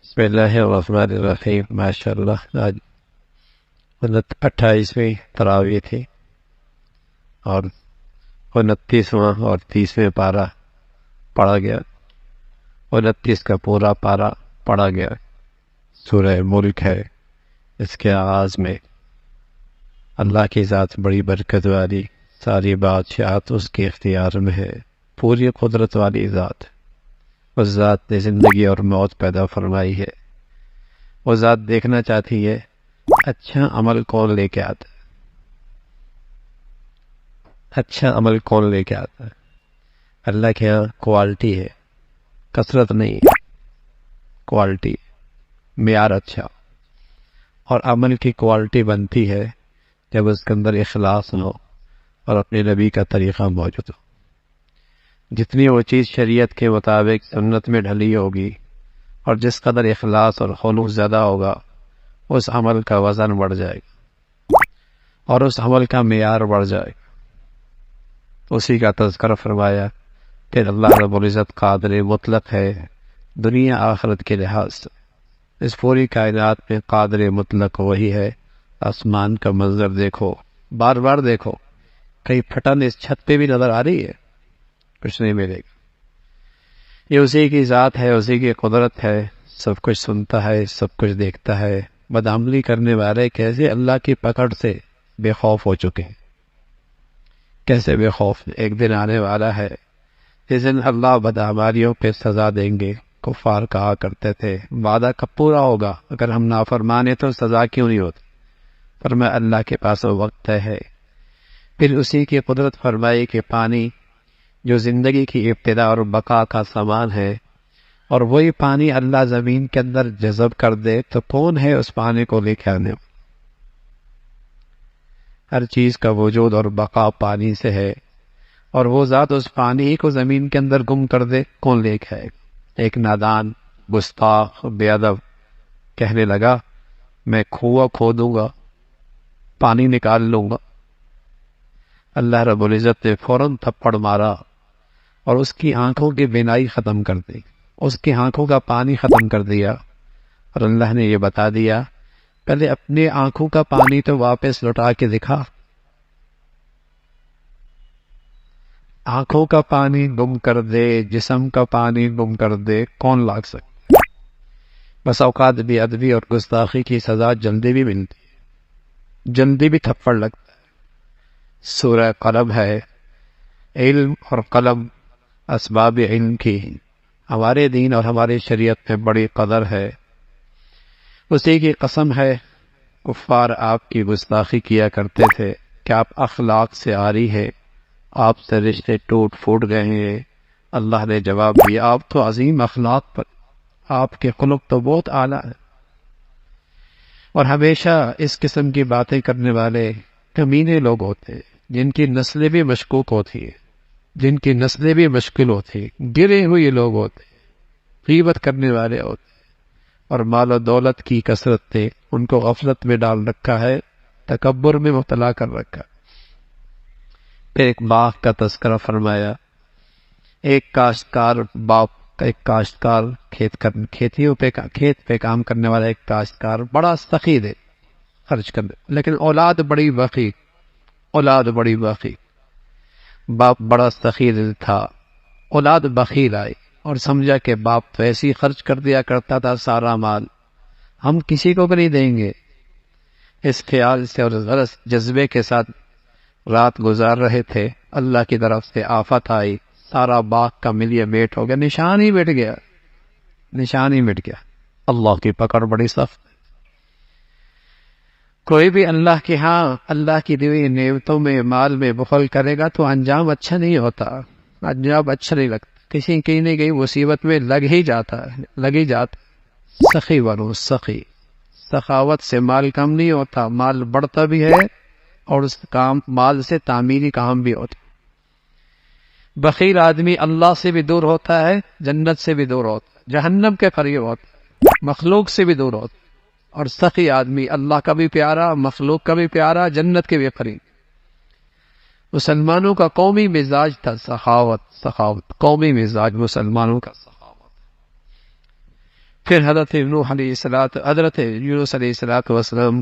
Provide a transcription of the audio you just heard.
بسم اللہ الرحمن الرحیم۔ ماشاء اللہ آج 28ویں تراویح تھی اور 29واں اور 30ویں پارہ پڑھا گیا۔ 29 کا پورا پارہ پڑھا گیا۔ سورہ ملک ہے، اس کے آغاز میں اللہ کی ذات بڑی برکت والی، ساری بادشاہت اس کے اختیار میں ہے، پوری قدرت والی ذات۔ اس ذات نے زندگی اور موت پیدا فرمائی ہے۔ وہ ذات دیکھنا چاہتی ہے اچھا عمل کون لے کے آتا ہے، اچھا عمل کون لے کے آتا ہے۔ اللہ کے یہاں کوالٹی ہے، کثرت نہیں ہے، کوالٹی، معیار اچھا۔ اور عمل کی کوالٹی بنتی ہے جب اس کے اندر اخلاص ہو اور اپنے نبی کا طریقہ موجود ہو۔ جتنی وہ چیز شریعت کے مطابق سنت میں ڈھلی ہوگی اور جس قدر اخلاص اور خلوص زیادہ ہوگا، اس عمل کا وزن بڑھ جائے گا اور اس عمل کا معیار بڑھ جائے گا۔ اسی کا تذکرہ فرمایا کہ اللہ رب العزت قادر مطلق ہے دنیا آخرت کے لحاظ سے۔ اس پوری کائنات میں قادر مطلق وہی ہے۔ آسمان کا منظر دیکھو، بار بار دیکھو، کئی پھٹن اس چھت پہ بھی نظر آ رہی ہے، کچھ نہیں ملے گا۔ یہ اسی کی ذات ہے، اسی کی قدرت ہے، سب کچھ سنتا ہے، سب کچھ دیکھتا ہے۔ بدعملی کرنے والے کیسے اللہ کی پکڑ سے بے خوف ہو چکے ہیں، کیسے بے خوف۔ ایک دن آنے والا ہے جس دن اللہ بدعمالیوں پہ سزا دیں گے۔ کفار کہا کرتے تھے وعدہ کب پورا ہوگا، اگر ہم نافرمانے تو سزا کیوں نہیں ہوتی؟ فرمایا اللہ کے پاس وقت ہے۔ پھر اسی کی قدرت فرمائی کہ پانی جو زندگی کی ابتدا اور بقا کا سامان ہے، اور وہی پانی اللہ زمین کے اندر جذب کر دے تو کون ہے اس پانی کو لے کے آنے والا؟ ہر چیز کا وجود اور بقا پانی سے ہے، اور وہ ذات اس پانی ہی کو زمین کے اندر گم کر دے، کون لے کے آئے گا؟ ایک نادان گستاخ بے ادب کہنے لگا میں کنواں کھودوں گا، پانی نکال لوں گا۔ اللہ رب العزت نے فوراً تھپڑ مارا اور اس کی آنکھوں کی بینائی ختم کر دی، اس کی آنکھوں کا پانی ختم کر دیا۔ اور اللہ نے یہ بتا دیا پہلے اپنے آنکھوں کا پانی تو واپس لوٹا کے دکھا۔ آنکھوں کا پانی گم کر دے، جسم کا پانی گم کر دے، کون لاگ سکتا؟ بس اوقات بے ادبی اور گستاخی کی سزا جلدی بھی ملتی ہے، جلدی بھی تھپڑ لگتا ہے۔ سورہ قلم ہے، علم اور قلم اسباب علم کی ہمارے دین اور ہماری شریعت میں بڑی قدر ہے۔ اسی کی قسم ہے کفار آپ کی گستاخی کیا کرتے تھے کہ آپ اخلاق سے عاری ہے، آپ سے رشتے ٹوٹ پھوٹ گئے ہیں۔ اللہ نے جواب دیا آپ تو عظیم اخلاق پر، آپ کے خلق تو بہت اعلیٰ ہے۔ اور ہمیشہ اس قسم کی باتیں کرنے والے کمینے لوگ ہوتے ہیں، جن کی نسلیں بھی مشکوک ہوتی ہیں، جن کی نسلیں بھی مشکل ہوتی ہیں، گرے ہوئے لوگ ہوتے ہیں، غیبت کرنے والے ہوتے ہیں، اور مال و دولت کی کثرت نے ان کو غفلت میں ڈال رکھا ہے، تکبر میں مبتلا کر رکھا ہے۔ پھر ایک باغ کا تذکرہ فرمایا۔ ایک کاشتکار باپ کا، ایک کاشتکار کھیت پہ کام کرنے والا ایک کاشتکار بڑا سخی ہے خرچ کرنے، لیکن اولاد بڑی بخیل، اولاد بڑی بخیل۔ باپ بڑا سخی دل تھا، اولاد بخیل آئی اور سمجھا کہ باپ تو ایسے ہی خرچ کر دیا کرتا تھا سارا مال، ہم کسی کو بھی نہیں دیں گے۔ اس خیال سے اور غلط جذبے کے ساتھ رات گزار رہے تھے، اللہ کی طرف سے آفت آئی، سارا باغ کا ملیے میٹ ہو گیا، نشان ہی مٹ گیا، نشان ہی مٹ گیا۔ اللہ کی پکڑ بڑی سخت ہے۔ کوئی بھی اللہ کے ہاں اللہ کی دی ہوئی نعمتوں میں، مال میں بخل کرے گا تو انجام اچھا نہیں ہوتا، انجام اچھا نہیں لگتا، کسی کی نہیں گئی مصیبت میں لگ ہی جاتا ہے، لگ ہی جاتا۔ سخی بنو، سخی، سخاوت سے مال کم نہیں ہوتا، مال بڑھتا بھی ہے اور اس مال سے تعمیری کام بھی ہوتا۔ بخیل آدمی اللہ سے بھی دور ہوتا ہے، جنت سے بھی دور ہوتا ہے، جہنم کے قریب ہوتا ہے، مخلوق سے بھی دور ہوتا ہے۔ اور سخی آدمی اللہ کا بھی پیارا، مخلوق کا بھی پیارا، جنت کے بھی قریب۔ مسلمانوں کا قومی مزاج تھا سخاوت، سخاوت قومی مزاج مسلمانوں کا سخاوت۔ پھر حضرت نوح علیہ السلام، حضرت یونس علیہ السلام